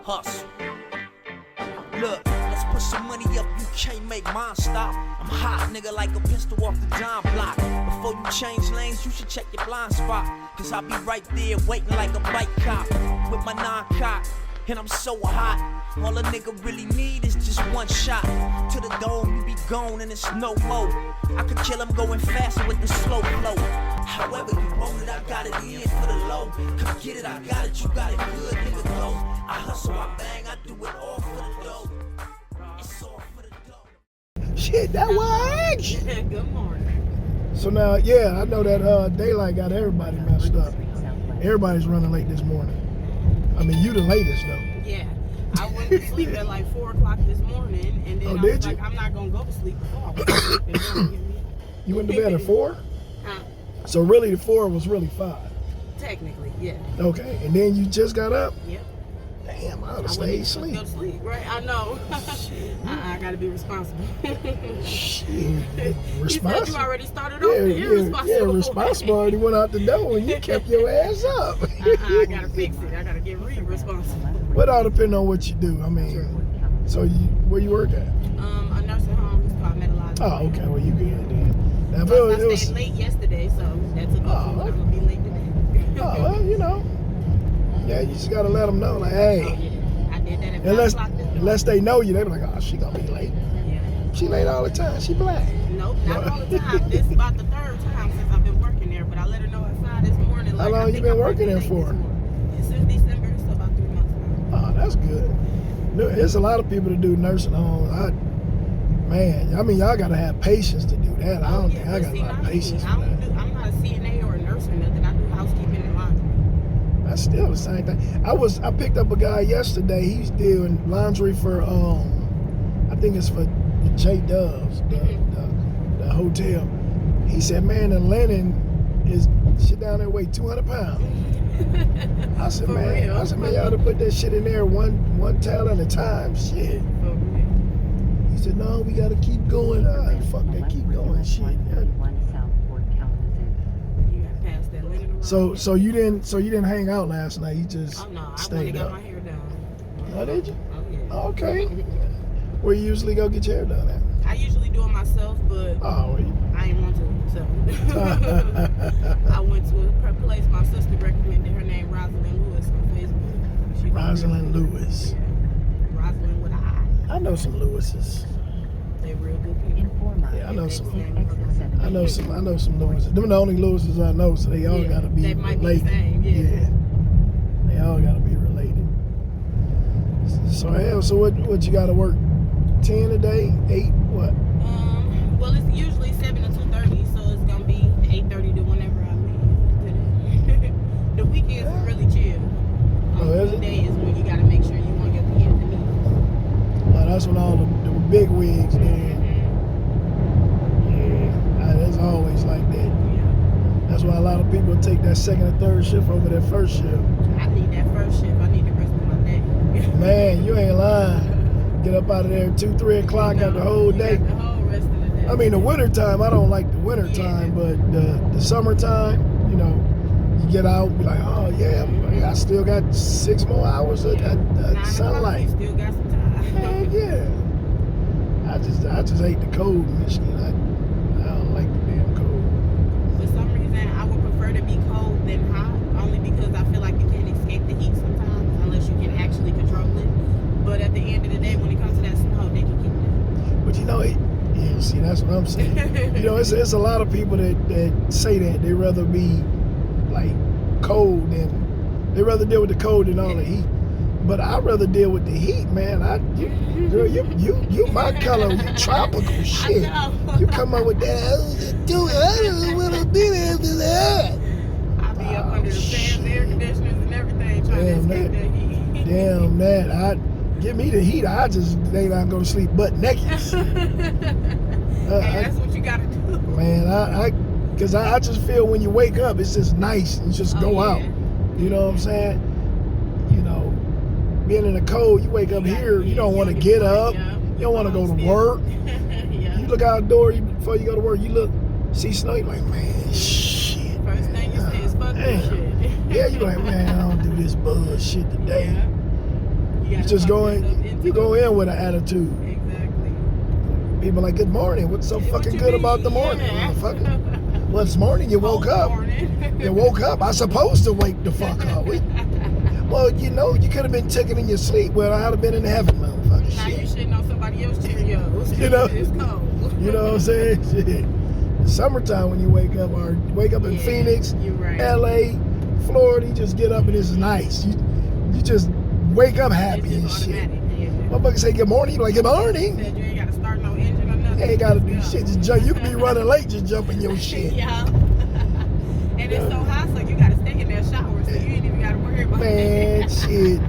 hustle. Look, let's put some money up, you can't make mine stop. I'm hot, nigga, like a pistol off the dime block. Before you change lanes, you should check your blind spot. Cause I'll be right there waiting like a bike cop with my non-cock. And I'm so hot, all a nigga really need is just one shot. To the dome, you be gone and it's no more. I could kill him going faster with the slow flow. However you want it, I got it in for the low. Come get it, I got it, you got it good, nigga, go. I hustle, I bang, I do it all for the dough. It's all for the dough. Shit, that was Good morning. So now, yeah, I know that daylight got everybody messed up. Everybody's running late this morning. I mean, you the latest though. Yeah. I went to sleep at like 4 o'clock this morning, and then I was like, I'm not gonna go to sleep before I went to sleep. You went to bed at 4? Huh? So really the 4 was really 5. Technically, yeah. Okay, and then you just got up? Yep. Damn, I would have stayed asleep. Go to sleep, right? I know. I gotta be responsible. Shit, responsible. You said you already started off the irresponsible. Yeah, responsible already went out the door and you kept your ass up. I gotta fix it. I gotta get responsible. But all depends on what you do. I mean, so where you work at? A nursing home. It's called Metalogic. Oh, okay. Well, you good then. Now, I stayed late yesterday, so that's a good I'm gonna be late today. Oh, well, you know. Yeah, you just gotta let them know, like, hey. Oh, yeah. I did that at 5 o'clock this morning. Unless they know you, they be like, oh, she gonna be late. Yeah. She late all the time. She black. Nope, not all the time. This is about the 3rd time since I've been working there, but I let her know at 5 this morning. How long you been working there for? Since December, so about 3 months now. Oh, that's good. There's a lot of people that do nursing homes. I mean, y'all gotta have patience to do that. I don't think I got a lot of patience for that. I'm not a CNA or a nurse or nothing. I do housekeeping and laundry. That's still the same thing. I picked up a guy yesterday. He's doing laundry for I think it's for the J Doves, the hotel. He said, man, the linen is shit down there weigh 200 pounds. I said, man, y'all ought to put that shit in there one towel at a time. Shit. He said, no, we gotta keep going. Fuck that, keep going. Shit. So you didn't hang out last night. You just stayed up. I went and got my hair done. Oh, did you? Oh yeah. Okay. Where you usually go get your hair done at? I usually do it myself, but I ain't want to. So I went to a place my sister recommended. Her name Rosalind Lewis on Facebook. Rosalind Lewis. Yeah. Rosalind with an I. I know some Lewises. They real good people. Yeah, I know some Lewises. Them the only Lewises I know, so they all gotta be related. They might be the same, yeah. They all gotta be related. So what you gotta work? 10 a day? 8? What? Well, it's usually 7 to 2:30, so it's gonna be 8:30 to whenever I leave today. The weekends are really chill. Weekday is when you gotta make sure you want your kids to meet. Well, that's when all the big wigs then. Yeah, it's always like that. Yeah. That's why a lot of people take that 2nd or 3rd shift over that 1st shift. I need that 1st shift. I need the rest of my day. Man, you ain't lying. Get up out of there 2, 3 o'clock, got the whole day. The whole rest of the day. I mean, the winter time, I don't like the winter time, but the summertime, you know, you get out, be like, oh yeah, I still got 6 more hours of sunlight. You still got some time. Heck yeah. I just hate the cold in Michigan. I don't like the damn cold. For some reason, I would prefer to be cold than hot, only because I feel like you can't escape the heat sometimes unless you can actually control it. But at the end of the day, when it comes to that snow, they can keep it. But you know, see, that's what I'm saying. You know, it's a lot of people that say that they rather be like cold than they rather deal with the cold than all the heat. But I'd rather deal with the heat, man. Girl, you my color, you tropical shit. You come up with that, I don't want to be there after that. I be up under the fans, air conditioners, and everything trying to escape that heat. Damn that. Give me the heat. I just lay down and go to sleep butt naked. That's what you gotta do. Man, because I just feel when you wake up, it's just nice and just go out. You know what I'm saying? You know, being in the cold, you wake up here, you don't want to get up. You don't want to go to work. You look outdoors before you go to work, you see snow, you're like, man, shit. First thing you say is fuck this shit. Yeah, you're like, man, I don't do this bullshit today. You just go in. You go in with an attitude. Exactly. People like, good morning. What's so fucking good about the morning, motherfucker? Well, this morning you woke up. You woke up. I supposed to wake the fuck up. Well, you know, you could have been taken in your sleep. Well, I'd have been in heaven, motherfucker. Now Shit. you shitting on somebody else's Cheerios. You know? It's cold. You know what I'm saying? Shit. Summertime when you wake up, or wake up in Phoenix, right. LA, Florida, you just get up and it's nice. You just wake up happy and shit. Motherfucker say good morning, you like good morning. Said you ain't gotta start no engine or nothing. You ain't gotta do shit. Just jump. You can be running late, just jumping your shit. Yeah. And it's so hot, so you gotta stay in that shower, so you ain't even gotta worry about Man, shit.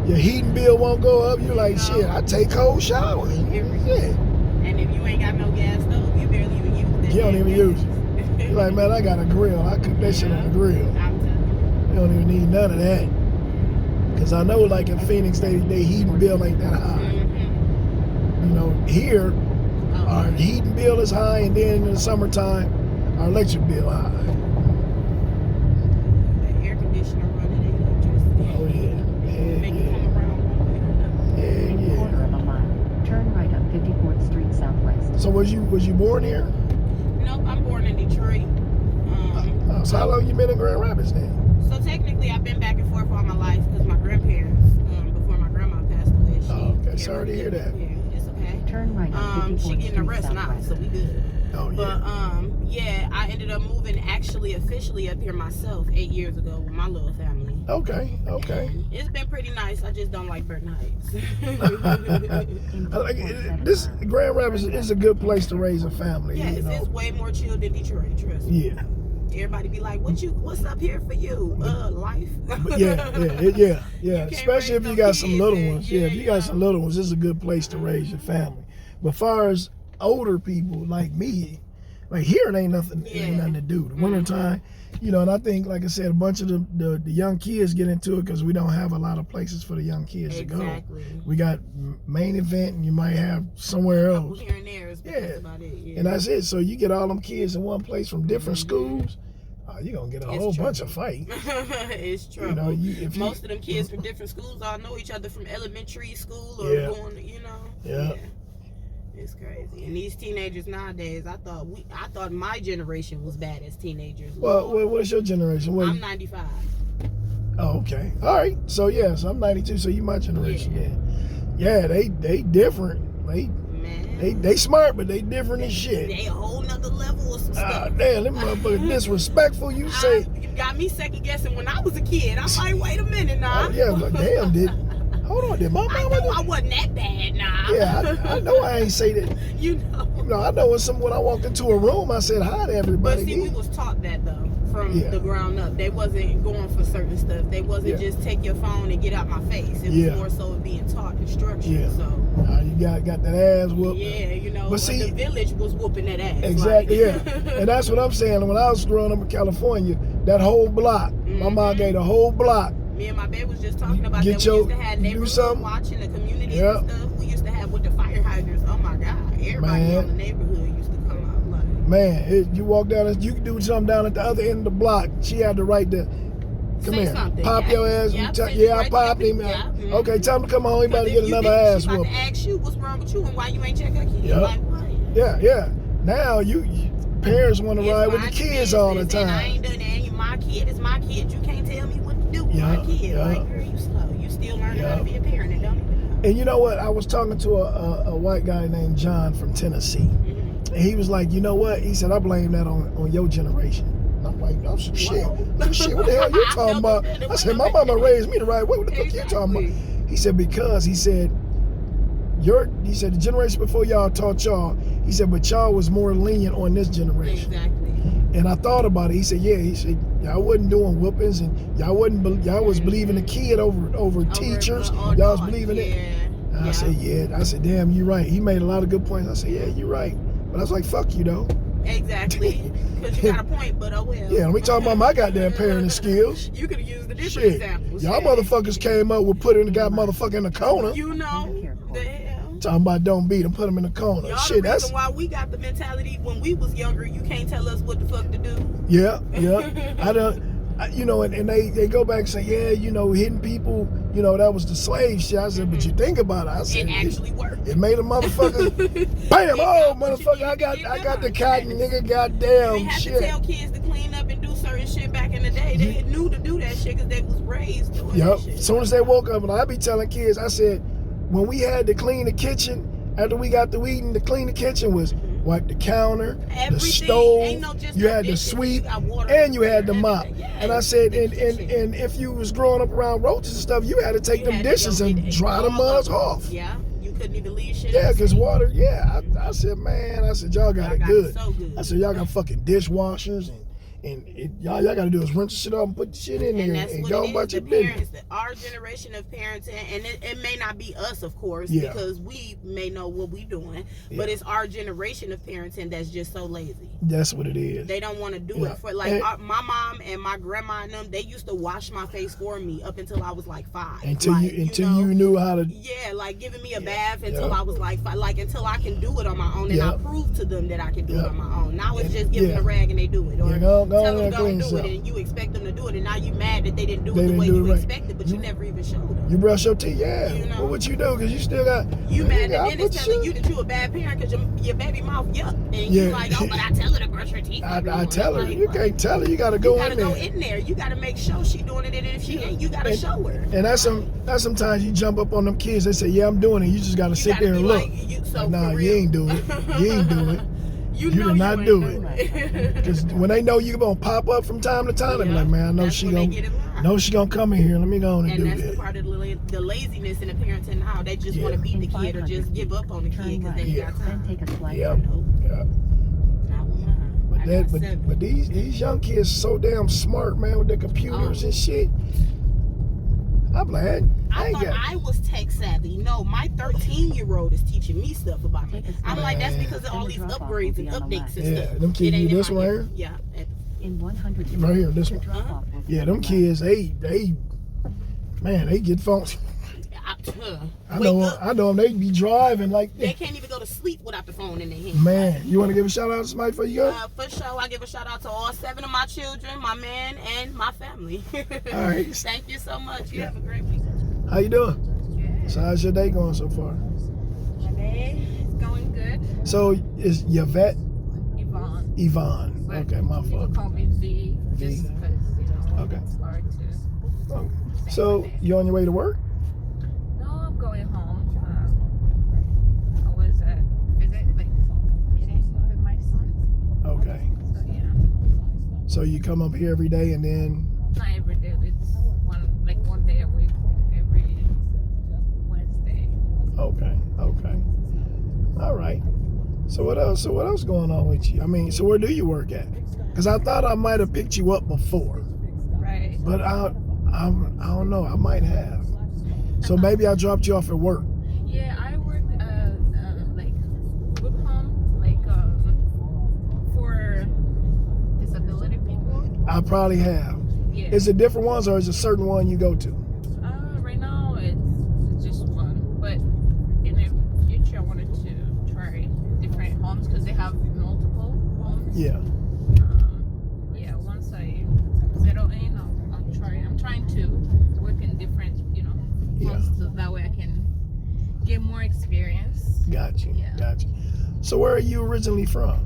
Your heating bill won't go up. You're like, shit, I take cold showers. Shit. And if you ain't got no gas stove, you barely even use that. You don't even use it. You're like, man, I got a grill. I cook that shit on the grill. I'm telling You don't even need none of that. Because I know, like in Phoenix, they heating bill ain't that high. Mm-hmm. You know, here, our heating bill is high, and then in the summertime, our electric bill high. The air conditioner running electricity. Oh, yeah. Make you come around one way. Yeah, In a quarter of a mile, turn right up 54th Street Southwest. So was you born here? Nope, I'm born in Detroit. So how long you been in Grand Rapids then? So technically, I've been back and forth all my life because my grandparents, before my grandma passed away, she. Oh, okay. Sorry to hear that. Yeah, it's okay. Turn right up 54th She getting a rest Street now, Southwest. so we good. Oh, yeah. But yeah, I ended up moving actually officially up here myself 8 years ago with my little family. Okay. And it's been pretty nice. I just don't like Burton Heights. This Grand Rapids is a good place to raise a family. Yes, you know? it's way more chill than Detroit. Trust me. Yeah. Everybody be like, what's up here for you? Life. But yeah. can't Especially if raise you no got some kids little and- ones. Yeah, if you got some little ones, it's a good place to raise your family. But as far as older people like me, like here it ain't nothing to do. The wintertime, you know, and I think, like I said, a bunch of the young kids get into it because we don't have a lot of places for the young kids to go. Exactly. We got main event, and you might have somewhere else. Here and there is about it. Yeah. And that's it. So you get all them kids in one place from different schools, you're going to get a whole bunch of fight. It's true. You know, most of them kids from different schools all know each other from elementary school or going, you know. Yeah. It's crazy. And these teenagers nowadays, I thought my generation was bad as teenagers. Well, what's your generation? I'm 95. Oh, okay. All right. So, so I'm 92, so you my generation, Yeah, they different. They smart, but they different as shit. They a whole nother level of some stuff. Damn, them motherfuckers disrespectful, you say. You got me second guessing when I was a kid. I'm like, wait a minute now. Oh, yeah, but damn, hold on, did my mama? I know I wasn't that bad now. Yeah, I know I ain't say that. You know. I know when I walked into a room, I said hi to everybody. But see, we was taught that though from the ground up. They wasn't going for certain stuff. They wasn't just take your phone and get out my face. It was more so being taught instruction. Yeah. So you got that ass whooped. yeah, you know, but see, the village was whooping that ass. Exactly, like. And that's what I'm saying. When I was growing up in California, that whole block, my mom gave the whole block. Me and my babe was just talking about Get that. We used to have neighborhood watching the community and stuff. We used to have with the fire hydrants. Oh my God. Everybody in the neighborhood used to come out like. Man, you walk down, you could do something down at the other end of the block. She had the right to come here, pop your ass. I popped him. Okay, tell him to come home. He about to get another ass whooping. She about to ask you what's wrong with you and why you ain't check her kid. Yep. Like what? Yeah. Now parents want to ride with the kids all the time. I ain't done that. My kid is my kid. You can't tell me what to do with my kid. Like, girl, you slow. You still learning how to be a parent and don't even know. And you know what? I was talking to a white guy named John from Tennessee. And he was like, you know what? He said, I blame that on your generation. And I'm like, oh, shit. What the hell you talking about? I said, my mama raised me the right way. What the fuck you talking about? He said, because he said the generation before y'all taught y'all, he said, but y'all was more lenient on this generation. Exactly. And I thought about it. He said, y'all wasn't doing whoopings, and y'all was believing the kid over teachers. Y'all was believing it. And I said, damn, you're right. He made a lot of good points. I said, yeah, you're right. But I was like, fuck you, though. Exactly. Because you got a point, but oh well. Yeah, let me talk about my goddamn parenting skills. You could have used the different examples. Y'all motherfuckers came up with putting the guy motherfucker in the corner. You know, the hell. Talking about don't beat him, put him in the corner. Y'all Shit, the reason why we got the mentality when we was younger, you can't tell us what the fuck to do. Yeah. you know, and they go back and say, yeah, you know, hitting people, you know, that was the slave shit. I said, but you think about it. I said, It actually worked. It made a motherfucker, bam, oh, motherfucker, I got the cotton, nigga, goddamn You didn't have shit. to tell kids to clean up and do certain shit back in the day. They knew to do that shit because they was raised doing that shit. As soon as they woke up, and I be telling kids, I said, when we had to clean the kitchen, after we got through eating, to clean the kitchen was wipe the counter, Everything. the stove, Ain't no just you no had to dishes. sweep, You got water, and you had to mop. everything. Yeah. And I said, and if you was growing up around roaches and stuff, you had to take You them had to dishes go and get dry them all mugs of them. off. Yeah, you couldn't even leave shit. Yeah, in the because sink. water, yeah. I said, man, I said, y'all got Y'all it got good. it so good. I said, y'all got fucking dishwashers y'all got to do is rinse the shit off and put the shit in there And that's and what go it about is. your The business. parents, our generation of parenting, and it may not be us, of course, Yeah. because we may know what we doing, but Yeah. it's our generation of parenting that's just so lazy. That's what it is. They don't want to do Yeah. it for like And- my mom and my grandma and them. They used to wash my face for me up until I was like 5. Until like, you knew how to. Yeah, like giving me a Yeah. bath until Yeah. I was like 5, like until I can do it on my own, and Yeah. I prove to them that I can do it Yeah. on my own. Now it's And- just give them yeah. a rag and they do it, or Yeah, go tell in them there, go clean do it, yourself. and you expect them to do it, and now you mad that they didn't do They it the didn't way do it you right. expected, but you never even showed them. You brush your teeth, yeah. You know? Well, what you do? Because you still got. You mad, I and then it's put telling shit- you that you a bad parent because your baby mouth yuck, and Yeah. you like, oh, but I tell her to brush her teeth. I every morning. tell her, Like, you what? can't tell her. You got to go You gotta in go there. in there. You gotta make sure she doing it, and if she ain't, you gotta show her. And that's sometimes you jump up on them kids. They say, yeah, I'm doing it. You just got to You sit gotta there be and look. like, so Nah, for you real. ain't do it. You ain't do it. You You know did not ain't do do it. Because when they know you gonna pop up from time to time, they be Yeah, like, man, I know that's she when they gonna get in line. know she gonna come in here. Let me go on and And do that's the this. part of the laziness in the parenting now. They just want to beat the kid or just give up on the kid because they ain't Yeah. got Then time. take a slight Yeah. right. Yeah. Not with mine. I got 7. But these young kids so damn smart, man, with their computers Oh. and shit. I'm like, I I ain't thought got. I was tech savvy. No, my 13-year-old is teaching me stuff about it. I'm like, that's Man. because of all these upgrades and updates and Yeah, stuff. them kids It ain't do in this my one ear. here? Yeah. In 100 meters, Right here, this the one. drop-off will be Yeah, on them the kids, they man, they get phones. I Wake know up. them. They be driving like They that. can't even go to sleep without the phone in their hand. Man, you want to give a shout out to somebody before you go? For sure, I give a shout out to all 7 of my children, my man, and my family. All right. Thank you so much. You Yeah. have a great week. How you doing? Good. So how's your day going so far? My day is going good. So is Yvette Yvonne. Yvonne? But Okay, my you fault. can call me V, just V. because, Okay. it's hard to Oh. say So my name. you on your way to work? No, I'm going home. I was at visit, meeting with my son. Okay. So yeah, So you come up here every day and then not every day. It's one day a week, every Wednesday. okay. All right. So what else? Going on with you? I mean, so where do you work at? Because I thought I might have picked you up before, Right. but I don't know. I might have. So maybe I dropped you off at work. Yeah, I work group home, for disability people. I probably have. Yeah. Is it different ones or is it certain one you go to? Right now it's just one, but in the future I wanted to try different homes because they have multiple homes. Yeah. Yeah. Once I settle in, I'm trying to work in different, homes so that way I can get more experience. Gotcha. Yeah. Gotcha. So where are you originally from?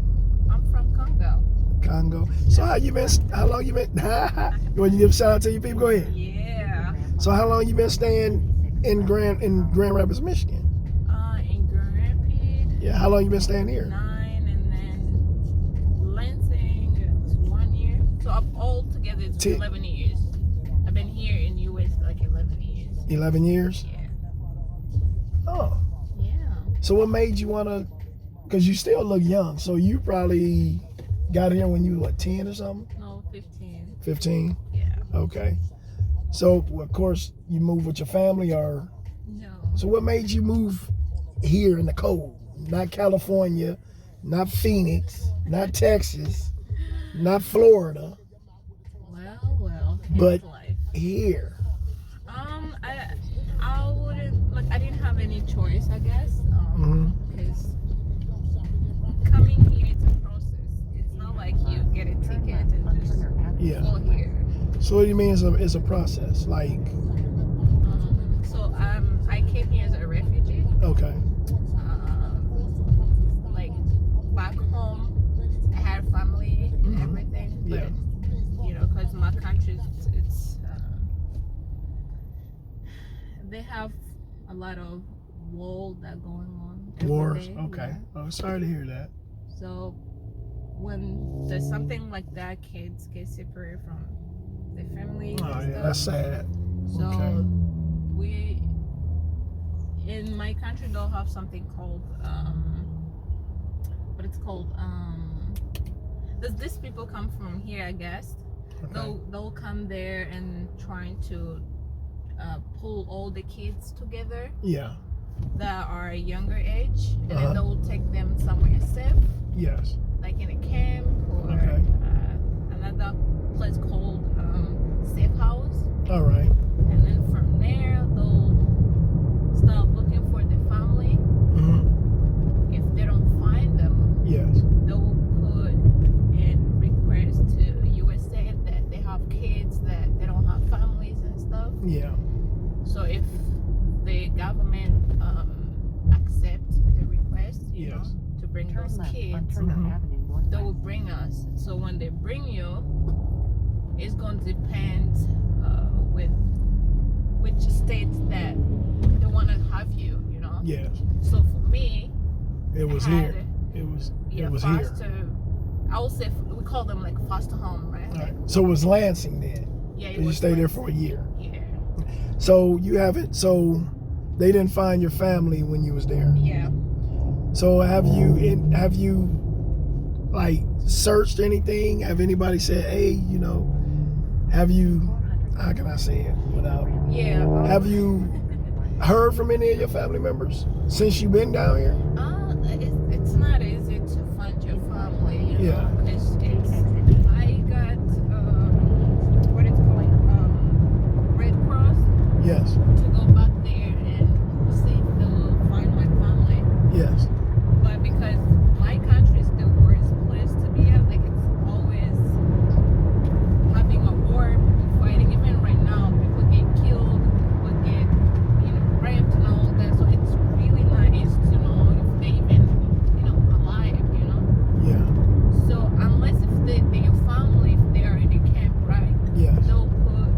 I'm from Congo. Congo. So how long you been? You want to give a shout out to your people? Go ahead. Yeah. So how long you been staying in Grand Rapids, Michigan? In Grand Rapids. Yeah. How long you been staying here? 9, and then Lansing, it's 1 year. So up all together it's 11 years. I've been here in US 11 years. 11 years. Yeah. Oh. Yeah. So what made you wanna? Cause you still look young. So you probably got here when you were 10 or something. No, 15. 15. Yeah. Okay. So of course you moved with your family, or No. so what made you move here in the cold? Not California, not Phoenix, not Texas, not Florida, Well, But- it's life. here. I wouldn't, I didn't have any choice, I guess. Because coming here, it's a process. It's not like you get a ticket and just Yeah. go here. So what do you mean it's a process? Like, So I came here as a refugee. okay. Like back home, I had family and everything. But, Yeah. you know, because my country, it's they have a lot of war that going on. every Wars. day, Okay. yeah. Oh, sorry to hear that. So when there's something like that, kids get separated from their families. Oh and yeah, that's stuff. sad. So Okay. we in my country don't have something called what it's called does these people come from here, I guess. Okay. They'll come there and trying to pull all the kids together Yeah. that are a younger age, and Uh-huh. then they'll take them somewhere safe, Yes. like in a camp or Okay. another place called safe house. All right. And then from there, they'll start looking for the family. Mm-hmm. If they don't find them, Yes. they'll put in request to USA that they have kids that they don't have families and stuff. Yeah. So if the government accept the request, you know, Yes. to bring Turn those left on kids, Turner Mhm. Avenue they will Northwest. bring us. So when they bring you, it's going to depend with which states that they want to have you, you know. Yes. So for me, It was I had, here. It was here. foster. I would say we call them like foster home, right? All right. So it was Lansing then. Yeah, You stayed there for a year. Yeah. So you haven't. So they didn't find your family when you was there. Yeah. So have you like searched anything? Have anybody said, hey, you know, have you? How can I say it without? Yeah. Have you heard from any of your family members since you've been down here? It's not easy to find your family, you Yeah. know, because I got what it's called Red Cross Yes. to go back there and see if they'll find my family. Yes. But because my country is the worst place to be at, like it's always having a war, people fighting. Even right now, people get killed, people get, you know, raped and all that. So it's really not easy to know if they even, you know, alive, you know. Yeah. So unless if they your family, if they are in a camp, right? Yes. They'll put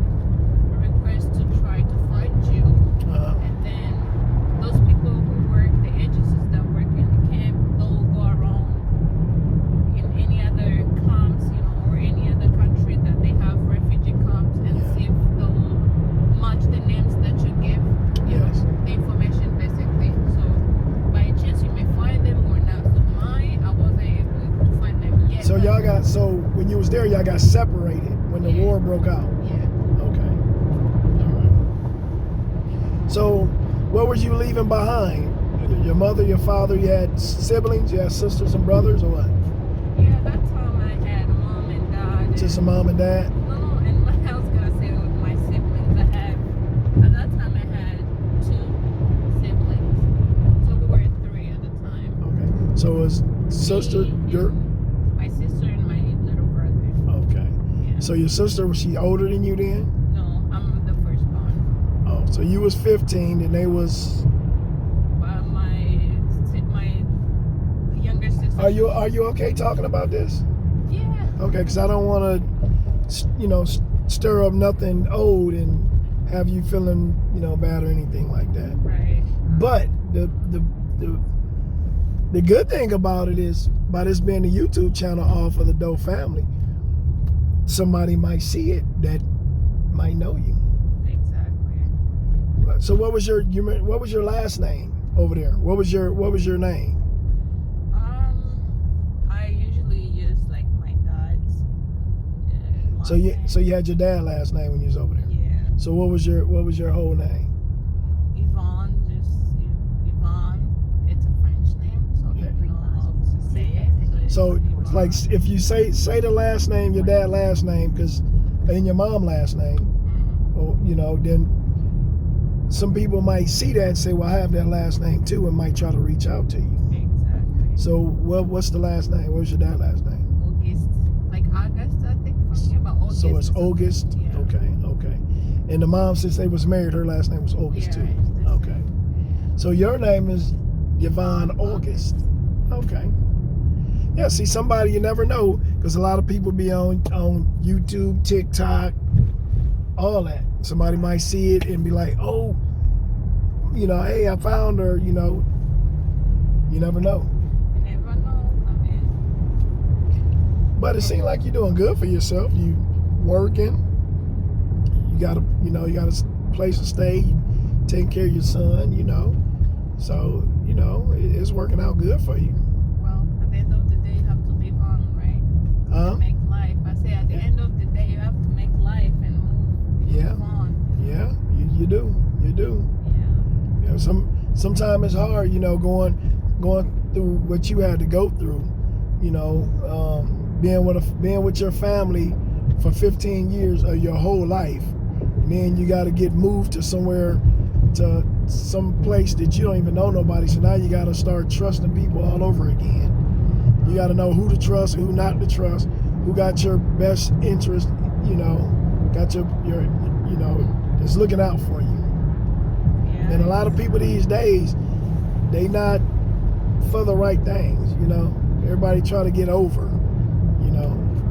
a request to try to find you. And then those people who work, the agencies that work in the camp, they'll go around in any other camps, you know, or any other country that they have refugee camps and Yeah. see if they'll match the names that you give, you Yes. know, the information basically. So by chance you may find them or not. So mine, I wasn't able to find them yet. So but- y'all got when you was there, y'all got separated when the Yeah. war broke out. Yeah. Okay. All right. So, what were you leaving behind? Your mother, your father, you had siblings, you had sisters and brothers, or what? Yeah, that time I had mom and dad. Just a and- mom and dad? No, and my house gonna say with my siblings. I had at that time I had 2 siblings, so we were 3 at the time. Okay. So it was sister, your My sister and my little brother. okay. Yeah. So your sister, was she older than you then? No, I'm the firstborn. Oh, so you was 15 and they was. But my younger sister. Are you okay talking about this? Yeah. Okay, because I don't want to, stir up nothing old and have you feeling, bad or anything like that. Right. But the good thing about it is, by this being a YouTube channel, AllForThaDoe family, somebody might see it that might know you. Exactly. So what was your last name over there? What was your name? I usually use like my dad's. So you had your dad last name when you was over there. Yeah. So what was your whole name? Yvonne, just Yvonne. It's a French name, so I don't know how to say it. But So Yvonne. like if you say the last name, your dad last name, and your mom last name, well, then some people might see that and say, well, I have that last name too, and might try to reach out to you. Exactly. So what's the last name? What's your dad's last name? August, like August, I think. From here, but August. So it's is a- August. Yeah. Okay. And the mom, since they was married, her last name was August too. Okay. So your name is Yvonne August. Okay. Yeah, see, somebody you never know, because a lot of people be on YouTube, TikTok, all that. Somebody might see it and be like, oh, hey, I found her, you never know. You never know. I mean, But it seems like you're doing good for yourself. You working. You got a place to stay. You taking care of your son, So, it's working out good for you. well, at the end of the day, you have to live on, right? Huh? Make life. I say at the end of the day, you have to make life and move on. Yeah, you do. You do. Yeah. Sometimes it's hard, going through what you had to go through. Being with your family for 15 years of your whole life, and then you got to get moved to some place that you don't even know nobody. So now you got to start trusting people all over again. You got to know who to trust, who not to trust, who got your best interest. Got your is looking out for you. Yeah. And a lot of people these days, they not for the right things. Everybody try to get over.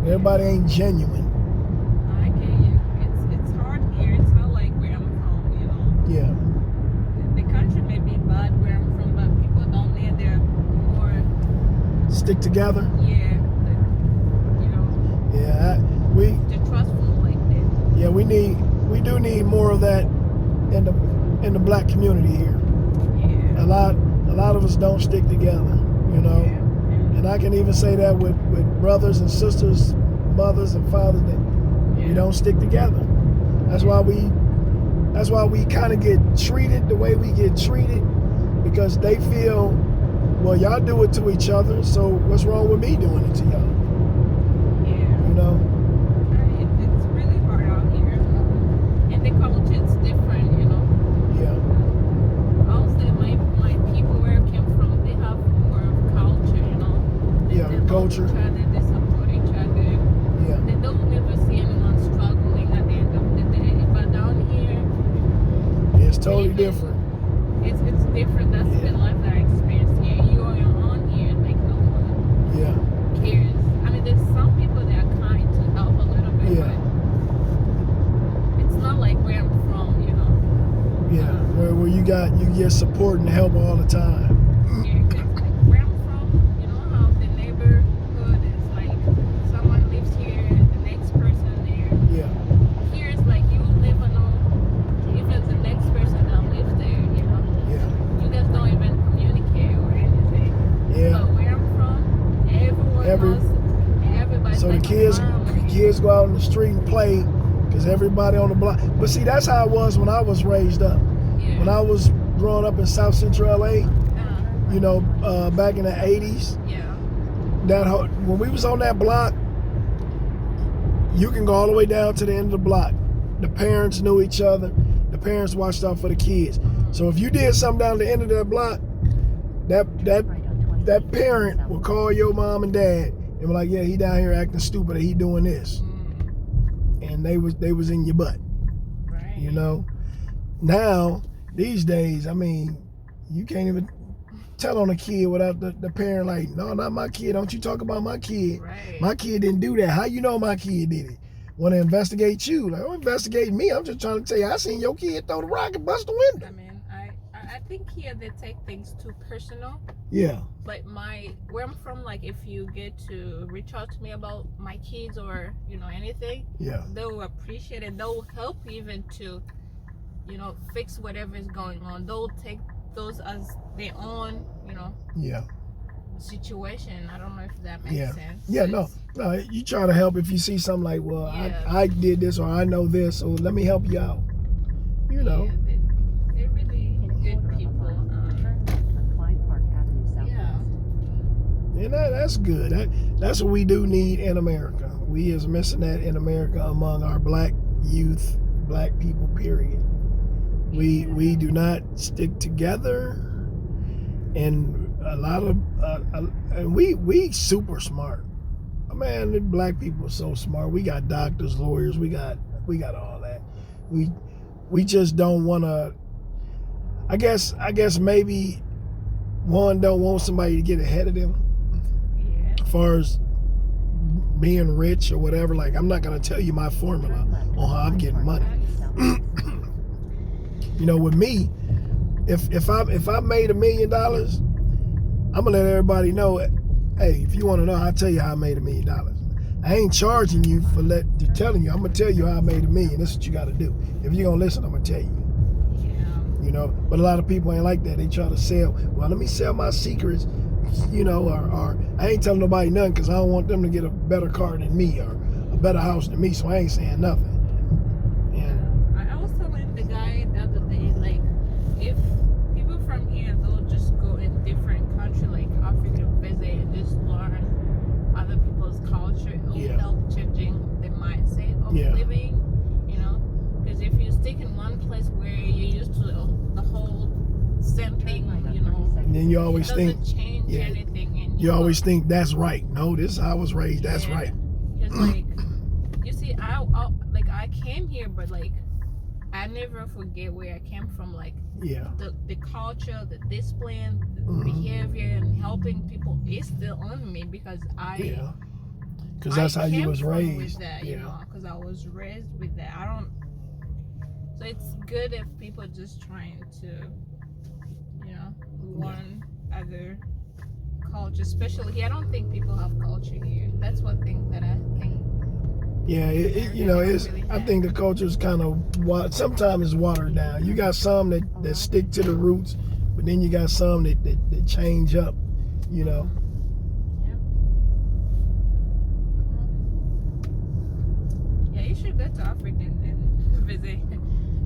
Everybody ain't genuine. I get you. It's hard here. It's not like where I'm from, Yeah. The country may be bad where I'm from, but people down there, they're more, Stick together. yeah, Yeah. they're trustful like that. Yeah, we do need more of that in the black community here. Yeah. A lot of us don't stick together, Yeah. And I can even say that with brothers and sisters, mothers and fathers, that we don't stick together. That's why we kind of get treated the way we get treated, because they feel, well, y'all do it to each other, so what's wrong with me doing it to y'all? It's really hard out here. And the culture is different, Yeah. I'll say my people where I came from, they have more of culture, Yeah, They love culture. each other, they support each other. Yeah. They don't never see anyone struggling at the end of the day. But down here, It's totally different. it's different. That's the life that I experienced here. You are on here, like no one Yeah. cares. I mean, there's some people that are kind to help a little bit, Yeah. but it's not like where I'm from, Yeah. Where you get support and help all the time. Yeah, 'cause like where I'm from, how the neighborhood is like someone lives here, the next person there. Yeah. Here it's like you never know even the next person that lives there, Yeah. You guys don't even communicate or anything. Yeah. But where I'm from, everybody So the like kids go out in the street and play, because everybody on the block. But see, that's how it was when I was raised up. Yeah. When I was growing up in South Central LA, back in the 80s, when we was on that block, you can go all the way down to the end of the block. The parents knew each other. The parents watched out for the kids. So if you did something down the end of that block, that parent will call your mom and dad and be like, yeah, he down here acting stupid, or he doing this. And they was in your butt. Right. Now, these days, I mean, you can't even tell on a kid without the parent like, no, not my kid. Don't you talk about my kid. Right. My kid didn't do that. How you know my kid did it? Want to investigate you. Like, don't investigate me. I'm just trying to tell you, I seen your kid throw the rock and bust the window. I mean, I think here they take things too personal. Yeah. Like where I'm from, like if you get to reach out to me about my kids or anything, Yeah. they'll appreciate it. They'll help you even to fix whatever is going on. They'll take those as their own Yeah. situation. I don't know if that makes Yeah. sense. Yeah, no, you try to help if you see something like, well, Yeah. I did this, or I know this, so let me help you out. Yeah, they're really good people. Turn left on Clyde Park Avenue Yeah. Southwest. And that's good. That's what we do need in America. We is missing that in America among our black youth, black people, period. We do not stick together, and a lot of and we super smart. Man, the black people are so smart. We got doctors, lawyers, we got We got all that. We just don't want to. I guess maybe one don't want somebody to get ahead of them. Yeah. As far as being rich or whatever, like I'm not gonna tell you my formula on how I'm getting money. You know, with me, if I made $1 million, I'm gonna let everybody know. Hey, if you want to know, I'll tell you how I made $1 million. I ain't charging you for telling you. I'm gonna tell you how I made $1 million. This is what you got to do. If you're gonna listen, I'm gonna tell you. Yeah. You know, but a lot of people ain't like that. They try to sell. Well, let me sell my secrets. You know, or I ain't telling nobody nothing because I don't want them to get a better car than me or a better house than me. So I ain't saying nothing. I was telling the guy the other day, like, if people from here they'll just go in different country like Africa, visit and just learn other people's culture, it will help changing the mindset of living. You know, because if you stick in one place where you're used to the whole same thing, you know, And then you always think, change anything. And you always think that's right. No, this is how I was raised. That's right. It's like, you see, I came here, but like I never forget where I came from. Like the culture, the discipline, the behavior, and helping people is still on me because because that's how you was raised. With that, you know, because I was raised with that. So it's good if people just trying to, you know, learn other culture, especially here. I don't think people have culture here. That's one thing that I think. Yeah, you know, I think the culture is kind of sometimes it's watered down. You got some that stick to the roots, but then you got some that change up, you know. Yeah, you should go to Africa and visit,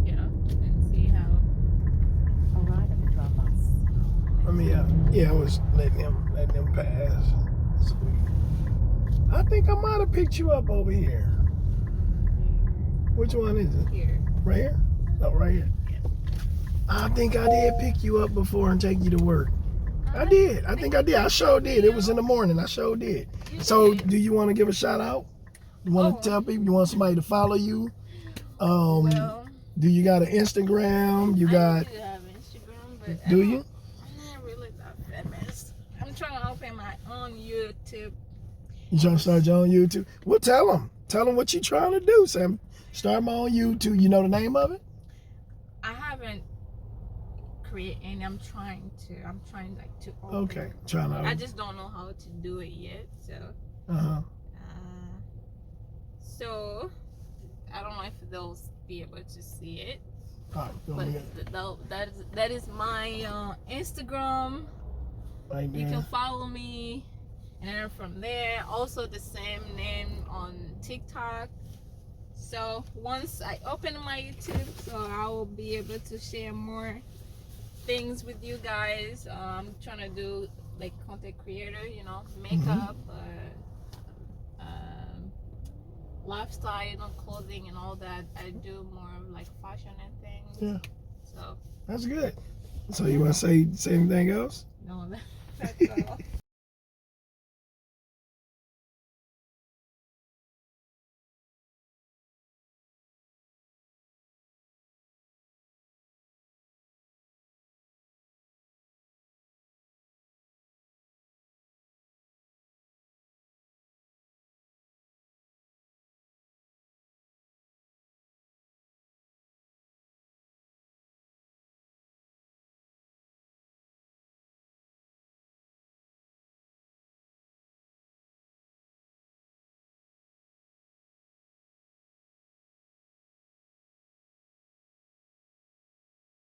you know, and see how. Arrive at the drop-off. I mean, I was letting them pass. Sweet. I think I might have picked you up over here. Which one is it? Here. Right here? Oh, right here. I think I did pick you up before and take you to work. I did. I think I did. I sure did. It was in the morning. I sure did. So, do you want to give a shout out? You want to tell people? You want somebody to follow you? Well, do you got an Instagram? You got? I do have Instagram, but do you? I'm not really that famous. I'm trying to open my own YouTube. You trying to start your own YouTube? Well, tell them. Tell them what you trying to do, Sam. Start my own YouTube. You know the name of it? I haven't created any. I'm trying like to open. Okay. Trying to. I just don't know how to do it yet. So. So I don't know if they'll be able to see it. But that is my Instagram. Right there. You can follow me, and then from there, also the same name on TikTok. So once I open my YouTube, so I will be able to share more things with you guys. I'm trying to do like content creator, you know, makeup, lifestyle, you know, clothing and all that. I do more of like fashion and things. Yeah. So that's good. So you want to say anything else? no, that's all.